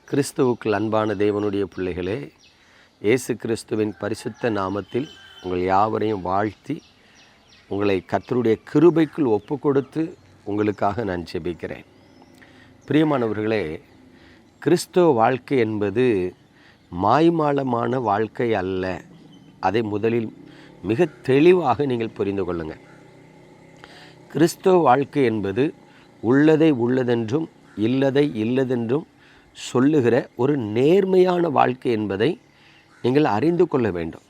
கிறிஸ்துவுக்குள் அன்பான தேவனுடைய பிள்ளைகளே, இயேசு கிறிஸ்துவின் பரிசுத்த நாமத்தில் உங்கள் யாவரையும் வாழ்த்தி உங்களை கர்த்தருடைய கிருபைக்குள் ஒப்பு கொடுத்து உங்களுக்காக நான் ஜெபிக்கிறேன். பிரியமானவர்களே, கிறிஸ்துவ வாழ்க்கை என்பது மாய்மாலமான வாழ்க்கை அல்ல. அதை முதலில் மிக தெளிவாக நீங்கள் புரிந்து கொள்ளுங்கள். கிறிஸ்துவ வாழ்க்கை என்பது உள்ளதை உள்ளதென்றும் இல்லதை இல்லதென்றும் சொல்லுகிற ஒரு நேர்மையான வாழ்க்கை என்பதை நீங்கள் அறிந்து கொள்ள வேண்டும்.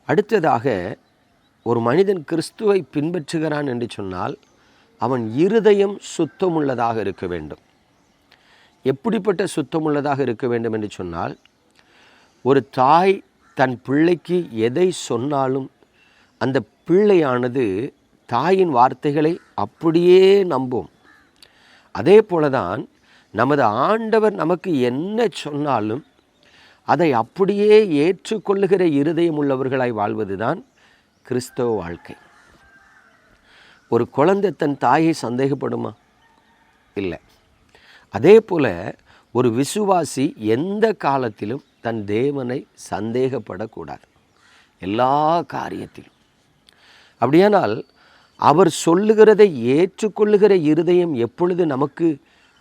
அடுத்ததாக, ஒரு மனிதன் கிறிஸ்துவை பின்பற்றுகிறான் என்று சொன்னால் அவன் இருதயம் சுத்தமுள்ளதாக இருக்க வேண்டும். எப்படிப்பட்ட சுத்தமுள்ளதாக இருக்க வேண்டும் என்று சொன்னால், ஒரு தாய் தன் பிள்ளைக்கு எதை சொன்னாலும் அந்த பிள்ளையானது தாயின் வார்த்தைகளை அப்படியே நம்பும். அதே போலதான் நமது ஆண்டவர் நமக்கு என்ன சொன்னாலும் அதை அப்படியே ஏற்றுக்கொள்ளுகிற இருதயம் உள்ளவர்களாய் வாழ்வதுதான் கிறிஸ்தவ வாழ்க்கை. ஒரு குழந்தை தன் தாயை சந்தேகப்படுமா? இல்லை. அதே போல் ஒரு விசுவாசி எந்த காலத்திலும் தன் தேவனை சந்தேகப்படக்கூடாது, எல்லா காரியத்திலும். அப்படியானால் அவர் சொல்லுகிறதை ஏற்றுக்கொள்ளுகிற இருதயம் எப்பொழுது நமக்கு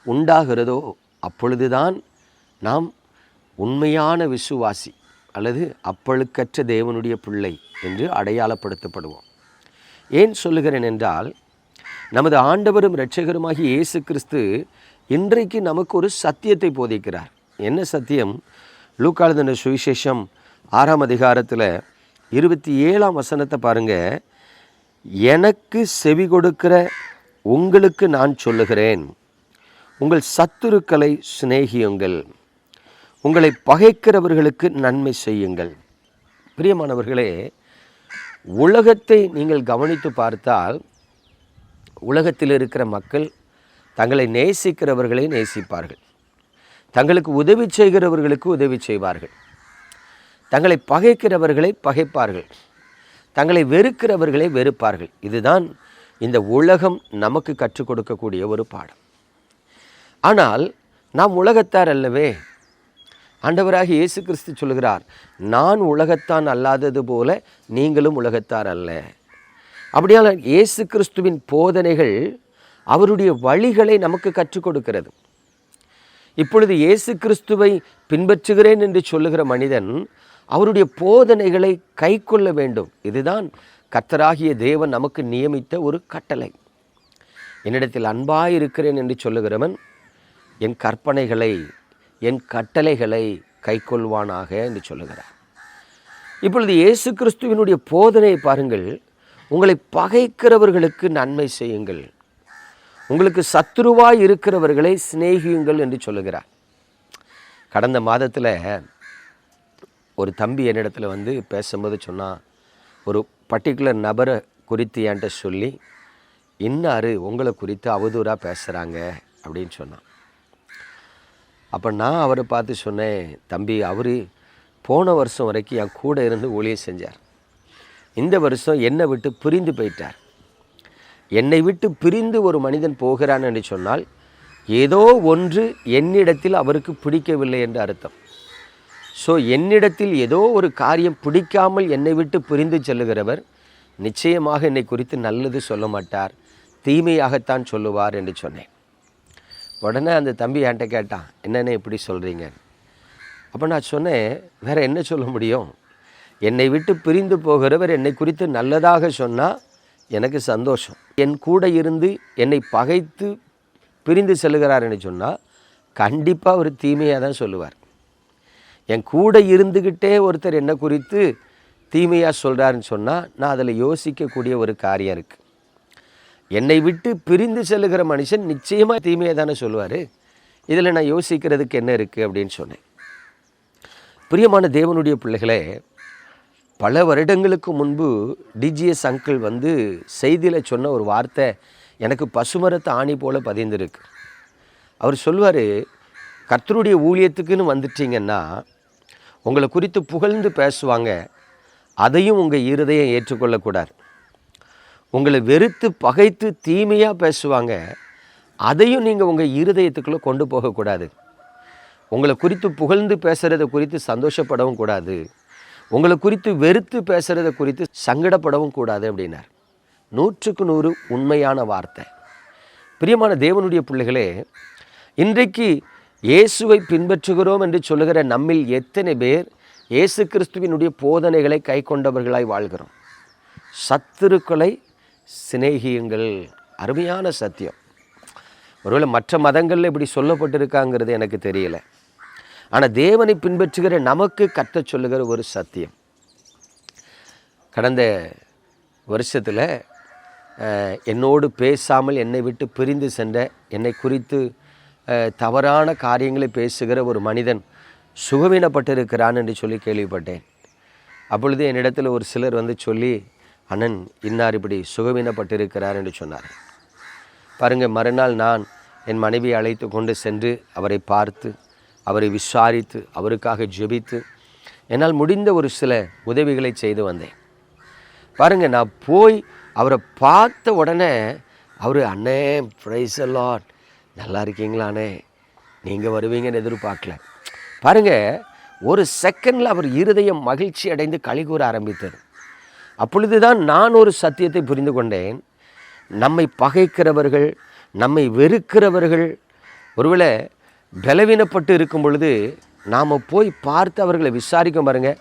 உண்டாகிறதோ அப்பொழுதுதான் நாம் உண்மையான விசுவாசி அல்லது அப்பழுக்கற்ற தேவனுடைய பிள்ளை என்று அடையாளப்படுத்தப்படுவோம். ஏன் சொல்லுகிறேன் என்றால், நமது ஆண்டவரும் இரட்சகருமாகிய இயேசு கிறிஸ்து இன்றைக்கு நமக்கு ஒரு சத்தியத்தை போதிக்கிறார். என்ன சத்தியம்? லூக்கா எழுதின சுவிசேஷம் 6ஆம் அதிகாரத்தில் 27ஆம் வசனத்தை பாருங்கள். எனக்கு செவி கொடுக்கிற உங்களுக்கு நான் சொல்லுகிறேன், உங்கள் சத்துருக்களை சிநேகியுங்கள், உங்களை பகைக்கிறவர்களுக்கு நன்மை செய்யுங்கள். பிரியமானவர்களே, உலகத்தை நீங்கள் கவனித்து பார்த்தால் உலகத்தில் இருக்கிற மக்கள் தங்களை நேசிக்கிறவர்களை நேசிப்பார்கள், தங்களுக்கு உதவி செய்கிறவர்களுக்கு உதவி செய்வார்கள், தங்களை பகைக்கிறவர்களை பகைப்பார்கள், தங்களை வெறுக்கிறவர்களை வெறுப்பார்கள். இதுதான் இந்த உலகம் நமக்கு கற்றுக் கொடுக்கக்கூடிய ஒரு பாடம். ஆனால் நாம் உலகத்தார் அல்லவே. ஆண்டவராகிய இயேசு கிறிஸ்து சொல்கிறார், நான் உலகத்தான் அல்லாதது போல நீங்களும் உலகத்தார் அல்ல. அப்படியால் இயேசு கிறிஸ்துவின் போதனைகள் அவருடைய வழிகளை நமக்கு கற்றுக் கொடுக்கிறது. இப்பொழுது இயேசு கிறிஸ்துவை பின்பற்றுகிறேன் என்று சொல்லுகிற மனிதன் அவருடைய போதனைகளை கை கொள்ள வேண்டும். இதுதான் கர்த்தராகிய தேவன் நமக்கு நியமித்த ஒரு கட்டளை. என்னிடத்தில் அன்பாயிருக்கிறேன் என்று சொல்லுகிறவன் என் கற்பனைகளை என் கட்டளைகளை கை கொள்வானாக என்று சொல்லுகிறார். இப்பொழுது இயேசு கிறிஸ்துவினுடைய போதனையை பாருங்கள். உங்களை பகைக்கிறவர்களுக்கு நன்மை செய்யுங்கள், உங்களுக்கு சத்துருவாய் இருக்கிறவர்களை சிநேகியுங்கள் என்று சொல்லுகிறார். கடந்த மாதத்தில் ஒரு தம்பி என்னிடத்தில் வந்து பேசும்போது சொன்னால், ஒரு பர்டிகுலர் நபரை குறித்து என்கிட்ட சொல்லி, இன்னார் உங்களை குறித்து அவதூறாக பேசுகிறாங்க அப்படின்னு சொன்னான். அப்போ நான் அவரை பார்த்து சொன்னேன், தம்பி, அவர் போன வருஷம் வரைக்கும் என் கூட இருந்து ஊழியம் செஞ்சார். இந்த வருஷம் என்னை விட்டு பிரிந்து போயிட்டார். என்னை விட்டு பிரிந்து ஒரு மனிதன் போகிறான் என்று சொன்னால் ஏதோ ஒன்று என்னிடத்தில் அவருக்கு பிடிக்கவில்லை என்று அர்த்தம். ஸோ என்னிடத்தில் ஏதோ ஒரு காரியம் பிடிக்காமல் என்னை விட்டு பிரிந்து செல்லுகிறவர் நிச்சயமாக என்னை குறித்து நல்லது சொல்ல மாட்டார், தீமையாகத்தான் சொல்லுவார் என்று சொன்னேன். உடனே அந்த தம்பி என்கிட்ட கேட்டான், என்னென்ன இப்படி சொல்கிறீங்க? அப்போ நான் சொன்னேன், வேறு என்ன சொல்ல முடியும்? என்னை விட்டு பிரிந்து போகிறவர் என்னை குறித்து நல்லதாக சொன்னால் எனக்கு சந்தோஷம். என் கூட இருந்து என்னை பகைத்து பிரிந்து செல்லுகிறார் என்று சொன்னால் கண்டிப்பாக ஒரு தீமையாக தான் சொல்லுவார். என் கூட இருந்துக்கிட்டே ஒருத்தர் என்னை குறித்து தீமையாக சொல்கிறாருன்னு சொன்னால் நான் அதில் யோசிக்கக்கூடிய ஒரு காரியம் இருக்குது. என்னை விட்டு பிரிந்து செல்லுகிற மனுஷன் நிச்சயமாக தீமையை தானே சொல்லுவார். இதில் நான் யோசிக்கிறதுக்கு என்ன இருக்குது அப்படின்னு சொன்னேன். பிரியமான தேவனுடைய பிள்ளைகளே, பல வருடங்களுக்கு முன்பு டிஜிஎஸ் அங்கிள் வந்து செய்தியில் சொன்ன ஒரு வார்த்தை எனக்கு பசுமரத்து ஆணி போல் பதிந்திருக்கு. அவர் சொல்லுவார், கர்த்தருடைய ஊழியத்துக்குன்னு வந்துட்டீங்கன்னா உங்களை குறித்து புகழ்ந்து பேசுவாங்க, அதையும் உங்கள் இருதயம் ஏற்றுக்கொள்ளக்கூடாது. உங்களை வெறுத்து பகைத்து தீமையாக பேசுவாங்க, அதையும் நீங்கள் உங்கள் இருதயத்துக்குள்ளே கொண்டு போகக்கூடாது. உங்களை குறித்து புகழ்ந்து பேசுகிறத குறித்து சந்தோஷப்படவும் கூடாது, உங்களை குறித்து வெறுத்து பேசுகிறத குறித்து சங்கடப்படவும் கூடாது அப்படின்னார். 100க்கு 100 உண்மையான வார்த்தை. பிரியமான தேவனுடைய பிள்ளைகளே, இன்றைக்கு இயேசுவை பின்பற்றுகிறோம் என்று சொல்லுகிற நம்மில் எத்தனை பேர் இயேசு கிறிஸ்துவினுடைய போதனைகளை கை கொண்டவர்களாய் வாழ்கிறோம்? சத்துருக்களை சிநேகியுங்கள். அருமையான சத்தியம். ஒருவேளை மற்ற மதங்களில் இப்படி சொல்லப்பட்டிருக்காங்கிறது எனக்கு தெரியல. ஆனால் தேவனை பின்பற்றுகிற நமக்கு கற்றுச் சொல்லுகிற ஒரு சத்தியம். கடந்த வருஷத்தில் என்னோடு பேசாமல் என்னை விட்டு பிரிந்து சென்ற, என்னை குறித்து தவறான காரியங்களை பேசுகிற ஒரு மனிதன் சுகவீனப்பட்டிருக்கிறான் என்று சொல்லி கேள்விப்பட்டேன். அப்பொழுது என்னிடத்தில் ஒரு சிலர் வந்து சொல்லி, அண்ணன் இன்னார் இப்படி சுகவீனப்பட்டிருக்கிறார் என்று சொன்னார். பாருங்கள், மறுநாள் நான் என் மனைவியை அழைத்து கொண்டு சென்று அவரை பார்த்து, அவரை விசாரித்து, அவருக்காக ஜெபித்து, என்னால் முடிந்த ஒரு சில உதவிகளை செய்து வந்தேன். பாருங்கள், நான் போய் அவரை பார்த்த உடனே அவர், அண்ணே பிரைஸ் தி லார்ட், நல்லா இருக்கீங்களாண்ணே, நீங்கள் வருவீங்கன்னு எதிர்பார்க்கல. பாருங்கள், ஒரு செகண்டில் அவர் இருதயம் மகிழ்ச்சி அடைந்து களிகூற ஆரம்பித்தது. அப்பொழுதுதான் நான் ஒரு சத்தியத்தை புரிந்து கொண்டேன். நம்மை பகைக்கிறவர்கள், நம்மை வெறுக்கிறவர்கள் ஒருவேளை பலவீனப்பட்டு இருக்கும் பொழுது நாம் போய் பார்த்து அவர்களை விசாரிக்க பாருங்க,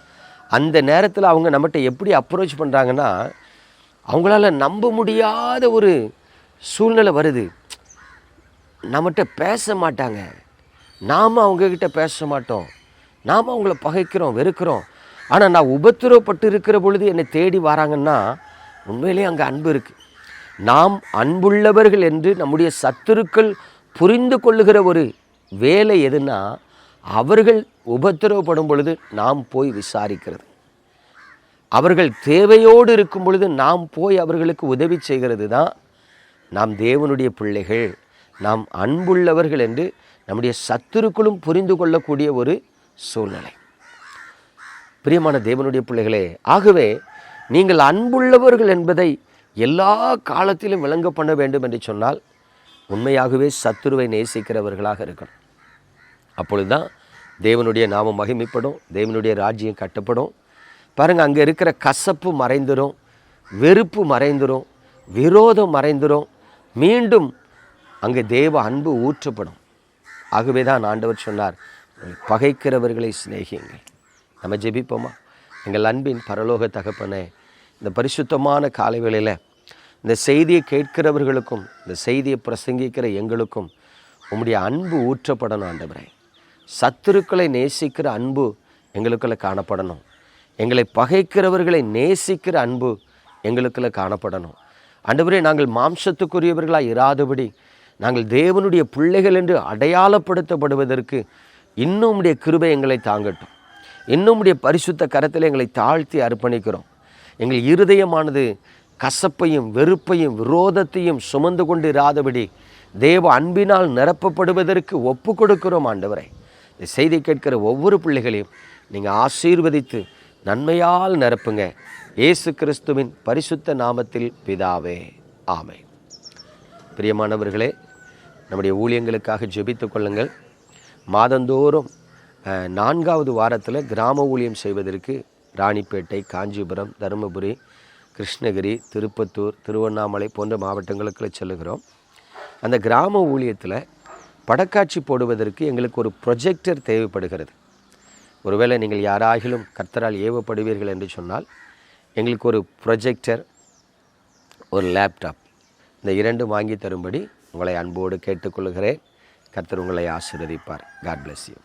அந்த நேரத்தில் அவங்க நம்மகிட்ட எப்படி அப்ரோச் பண்ணுறாங்கன்னா, அவங்களால நம்ப முடியாத ஒரு சூழ்நிலை வருது. நம்மகிட்ட பேச மாட்டாங்க, நாம் அவங்கக்கிட்ட பேச மாட்டோம், நாம் அவங்கள பகைக்கிறோம், வெறுக்கிறோம். ஆனால் நான் உபத்திரவப்பட்டு இருக்கிற பொழுது என்னை தேடி வராங்கன்னா உண்மையிலேயே அங்கே அன்பு இருக்குது. நாம் அன்புள்ளவர்கள் என்று நம்முடைய சத்துருக்கள் புரிந்து கொள்ளுகிற ஒரு வேலை எதுனா, அவர்கள் உபத்திரவப்படும் பொழுது நாம் போய் விசாரிக்கிறது, அவர்கள் தேவையோடு இருக்கும் பொழுது நாம் போய் அவர்களுக்கு உதவி செய்கிறது தான் நாம் தேவனுடைய பிள்ளைகள், நாம் அன்புள்ளவர்கள் என்று நம்முடைய சத்துருக்களும் புரிந்து கொள்ளக்கூடிய ஒரு சூழ்நிலை. பிரியமான தேவனுடைய பிள்ளைகளே, ஆகவே நீங்கள் அன்புள்ளவர்கள் என்பதை எல்லா காலத்திலும் விளங்க பண்ண வேண்டும் என்று சொன்னால் உண்மையாகவே சத்துருவை நேசிக்கிறவர்களாக இருக்கணும். அப்பொழுது தான் தேவனுடைய நாமம் மகிமைப்படும், தேவனுடைய ராஜ்யம் கட்டப்படும். பாருங்கள், அங்கே இருக்கிற கசப்பு மறைந்துடும், வெறுப்பு மறைந்துடும், விரோதம் மறைந்துடும், மீண்டும் அங்கே தேவ அன்பு ஊற்றப்படும். ஆகவே தான் ஆண்டவர் சொன்னார், பகைக்கிறவர்களை சிநேகியுங்கள். நம்ம ஜெபிப்போமா? எங்கள் அன்பின் பரலோக தகப்பனே, இந்த பரிசுத்தமான காலை வேளையில் இந்த செய்தியை கேட்கிறவர்களுக்கும் இந்த செய்தியை பிரசங்கிக்கிற எங்களுக்கும் உம்முடைய அன்பு ஊற்றப்படணும் ஆண்டவரே. சத்துருக்களை நேசிக்கிற அன்பு எங்களுக்குள்ள காணப்படணும், எங்களை பகைக்கிறவர்களை நேசிக்கிற அன்பு எங்களுக்குள்ள காணப்படணும் ஆண்டவரே. நாங்கள் மாம்சத்துக்குரியவர்களாக இராதபடி நாங்கள் தேவனுடைய பிள்ளைகள் என்று அடையாளப்படுத்தப்படுவதற்கு இன்னும் உம்முடைய கிருபை எங்களை தாங்கட்டும். இன்னும் உடைய பரிசுத்த கரத்தில் எங்களை தாழ்த்தி அர்ப்பணிக்கிறோம். எங்கள் இருதயமானது கசப்பையும் வெறுப்பையும் விரோதத்தையும் சுமந்து கொண்டு இராதபடி தேவ அன்பினால் நிரப்பப்படுவதற்கு ஒப்பு கொடுக்கிறோம் ஆண்டவரை. இந்த செய்தி கேட்கிற ஒவ்வொரு பிள்ளைகளையும் நீங்கள் ஆசீர்வதித்து நன்மையால் நிரப்புங்க. இயேசு கிறிஸ்துவின் பரிசுத்த நாமத்தில் பிதாவே, ஆமென். பிரியமானவர்களே, நம்முடைய ஊழியங்களுக்காக ஜெபித்து கொள்ளுங்கள். மாதந்தோறும் 4வது வாரத்தில் கிராம ஊழியம் செய்வதற்கு ராணிப்பேட்டை, காஞ்சிபுரம், தருமபுரி, கிருஷ்ணகிரி, திருப்பத்தூர், திருவண்ணாமலை போன்ற மாவட்டங்களுக்கு செல்லுகிறோம். அந்த கிராம ஊழியத்தில் படக்காட்சி போடுவதற்கு எங்களுக்கு ஒரு ப்ரொஜெக்டர் தேவைப்படுகிறது. ஒருவேளை நீங்கள் யாராகிலும் கர்த்தரால் ஏவப்படுவீர்கள் என்று சொன்னால் எங்களுக்கு ஒரு ப்ரொஜெக்டர், ஒரு லேப்டாப், இந்த 2 வாங்கி தரும்படி உங்களை அன்போடு கேட்டுக்கொள்கிறேன். கர்த்தர் உங்களை ஆசீர்வதிப்பார். God bless you.